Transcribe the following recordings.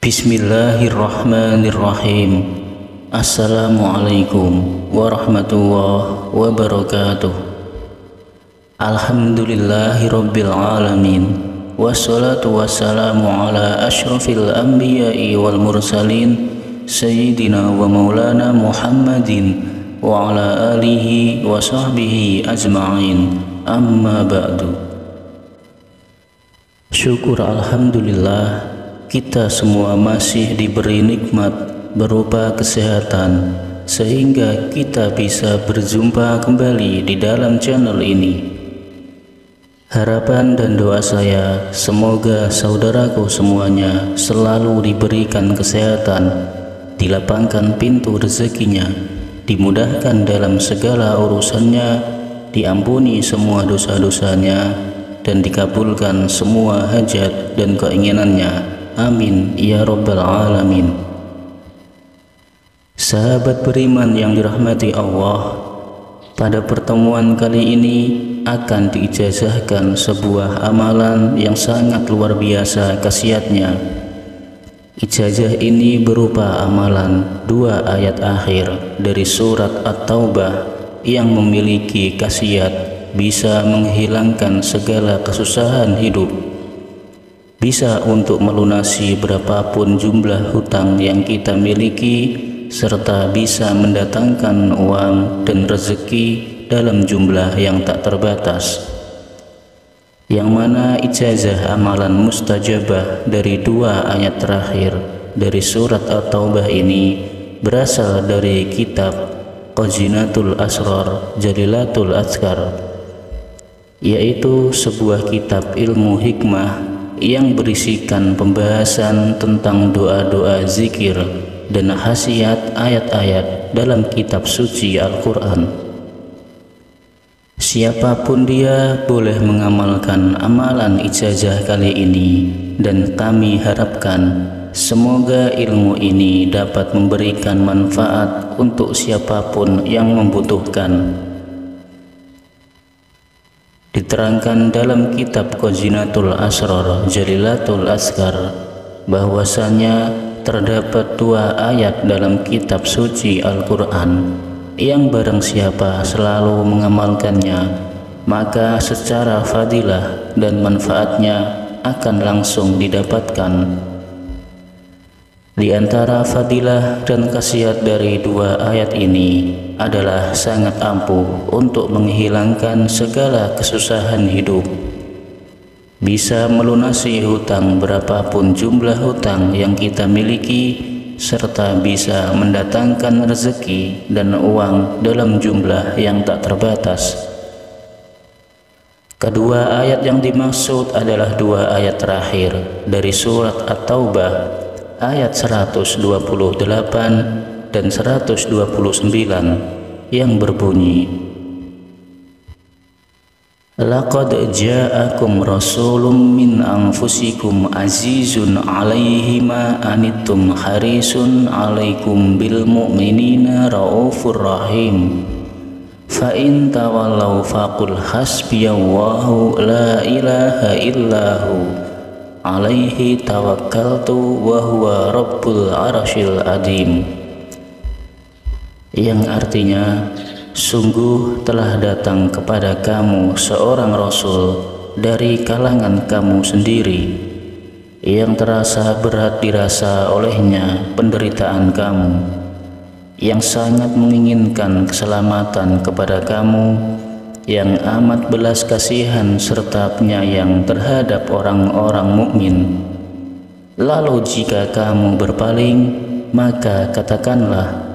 Bismillahirrahmanirrahim. Assalamualaikum warahmatullahi wabarakatuh. Alhamdulillahirabbil alamin. Wassalatu wassalamu ala asyrafil anbiya'i wal mursalin sayyidina wa maulana Muhammadin wa ala alihi wa sahbihi ajma'in. Amma ba'du. Syukur alhamdulillah, kita semua masih diberi nikmat berupa kesehatan sehingga kita bisa berjumpa kembali di dalam channel ini. Harapan dan doa saya semoga saudaraku semuanya selalu diberikan kesehatan, dilapangkan pintu rezekinya, dimudahkan dalam segala urusannya, diampuni semua dosa-dosanya, dan dikabulkan semua hajat dan keinginannya. Amin ya rabbal alamin. Sahabat beriman yang dirahmati Allah, pada pertemuan kali ini akan diijazahkan sebuah amalan yang sangat luar biasa khasiatnya. Ijazah ini berupa amalan 2 ayat akhir dari surat At-Taubah yang memiliki khasiat bisa menghilangkan segala kesusahan hidup, bisa untuk melunasi berapapun jumlah hutang yang kita miliki, serta bisa mendatangkan uang dan rezeki dalam jumlah yang tak terbatas. Yang mana ijazah amalan mustajabah dari 2 ayat terakhir dari surat At-Taubah ini berasal dari kitab Khazinatul Asrar Jalilatul Azkar, yaitu sebuah kitab ilmu hikmah yang berisikan pembahasan tentang doa-doa zikir dan khasiat ayat-ayat dalam kitab suci Al-Quran. Siapapun dia boleh mengamalkan amalan ijazah kali ini, dan kami harapkan semoga ilmu ini dapat memberikan manfaat untuk siapapun yang membutuhkan. Diterangkan dalam kitab Khazinatul Asrar Jalilatul Azkar bahwasanya terdapat 2 ayat dalam kitab suci Al-Quran yang barang siapa selalu mengamalkannya, maka secara fadilah dan manfaatnya akan langsung didapatkan. Di antara fadilah dan khasiat dari 2 ayat ini adalah sangat ampuh untuk menghilangkan segala kesusahan hidup, bisa melunasi hutang berapapun jumlah hutang yang kita miliki, serta bisa mendatangkan rezeki dan uang dalam jumlah yang tak terbatas. Kedua ayat yang dimaksud adalah 2 ayat terakhir dari surat At-Taubah ayat 128 dan 129 yang berbunyi, Laqad ja'akum rasulun min anfusikum azizun 'alaihi ma anittum harisun 'alaikum bil mu'minina raufur rahim. Fa in tawallaw faqul hasbiyallahu la ilaha illahu 'alaihi tawakkaltu wa huwa rabbul arsyil azim. Yang artinya, sungguh telah datang kepada kamu seorang rasul dari kalangan kamu sendiri, yang terasa berat dirasa olehnya penderitaan kamu, yang sangat menginginkan keselamatan kepada kamu, yang amat belas kasihan serta penyayang terhadap orang-orang mukmin. Lalu jika kamu berpaling, maka katakanlah,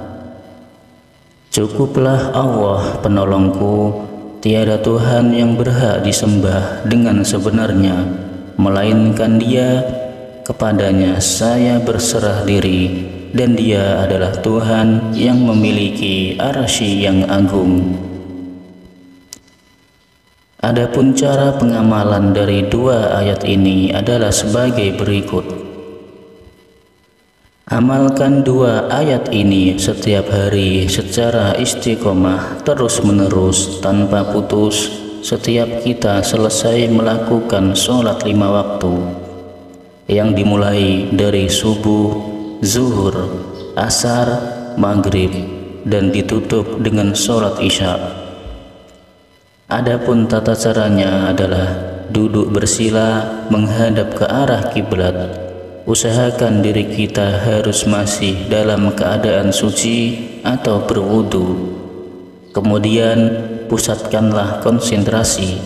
cukuplah Allah penolongku, tiada Tuhan yang berhak disembah dengan sebenarnya melainkan Dia, kepadanya saya berserah diri, dan Dia adalah Tuhan yang memiliki arsy yang agung. Adapun cara pengamalan dari 2 ayat ini adalah sebagai berikut. Amalkan 2 ayat ini setiap hari secara istiqomah terus-menerus tanpa putus setiap kita selesai melakukan sholat 5 waktu. yang dimulai dari subuh, zuhur, asar, maghrib, dan ditutup dengan sholat isya. Adapun tata caranya adalah duduk bersila menghadap ke arah kiblat. Usahakan diri kita harus masih dalam keadaan suci atau berwudu. Kemudian pusatkanlah konsentrasi,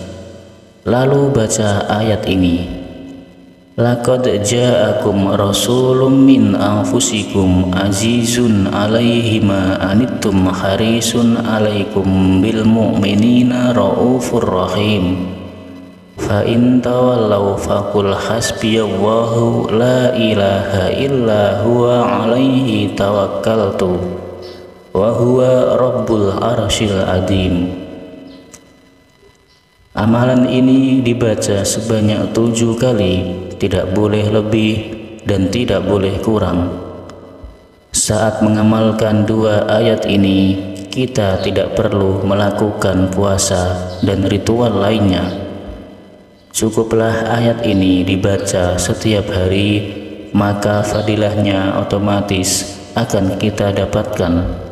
lalu baca ayat ini. Laqad ja'akum rasulun min anfusikum azizun 'alaihi ma anittum harisun 'alaikum bil mu'minina raufur rahim. Fa in tawallaw faqul hasbiyallahu la ilaha illa huwa 'alaihi tawakkaltu wa huwa rabbul arsyil adzim. Amalan ini dibaca sebanyak 7 kali, tidak boleh lebih dan tidak boleh kurang. Saat mengamalkan 2 ayat ini, kita tidak perlu melakukan puasa dan ritual lainnya. Cukuplah ayat ini dibaca setiap hari, maka fadilahnya otomatis akan kita dapatkan.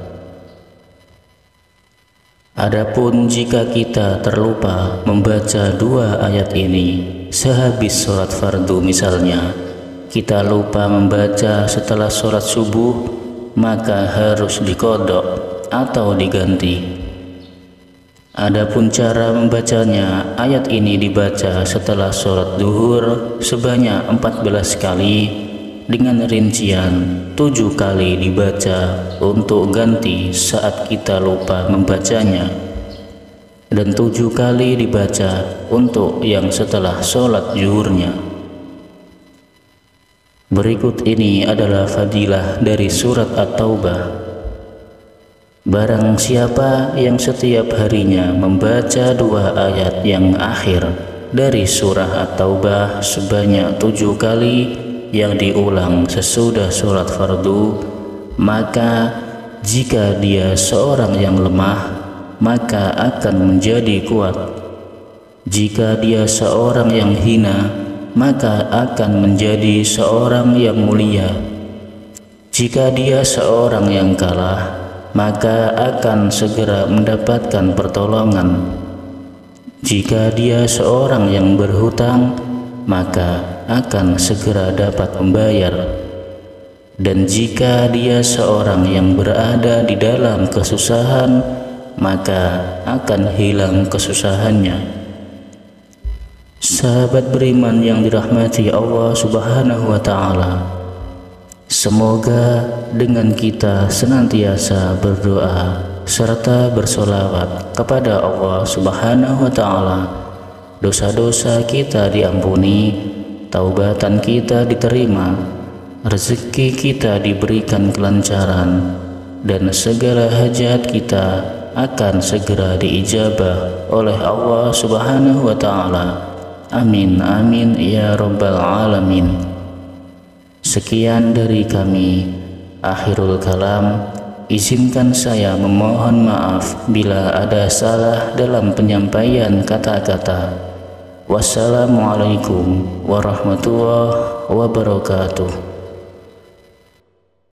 Adapun jika kita terlupa membaca 2 ayat ini sehabis sholat fardu, misalnya kita lupa membaca setelah sholat subuh, maka harus diqodok atau diganti. Adapun cara membacanya, ayat ini dibaca setelah sholat duhur sebanyak 14 kali dengan rincian 7 kali dibaca untuk ganti saat kita lupa membacanya, dan 7 kali dibaca untuk yang setelah sholat zuhurnya. Berikut ini adalah fadilah dari surat At-Taubah. Barang siapa yang setiap harinya membaca 2 ayat yang akhir dari surah At-Taubah sebanyak 7 kali yang diulang sesudah sholat fardu, maka jika dia seorang yang lemah, maka akan menjadi kuat. Jika dia seorang yang hina, maka akan menjadi seorang yang mulia. Jika dia seorang yang kalah, maka akan segera mendapatkan pertolongan. Jika dia seorang yang berhutang, maka akan segera dapat membayar. Dan jika dia seorang yang berada di dalam kesusahan, maka akan hilang kesusahannya. Sahabat beriman yang dirahmati Allah Subhanahu wa Ta'ala, semoga dengan kita senantiasa berdoa serta bersolawat kepada Allah Subhanahu wa Ta'ala, dosa-dosa kita diampuni, taubatan kita diterima, rezeki kita diberikan kelancaran, dan segala hajat kita akan segera diijabah oleh Allah Subhanahu wa Ta'ala. Amin amin ya rabbal alamin. Sekian dari kami. Akhirul kalam, izinkan saya memohon maaf bila ada salah dalam penyampaian kata-kata. Wassalamualaikum warahmatullahi wabarakatuh.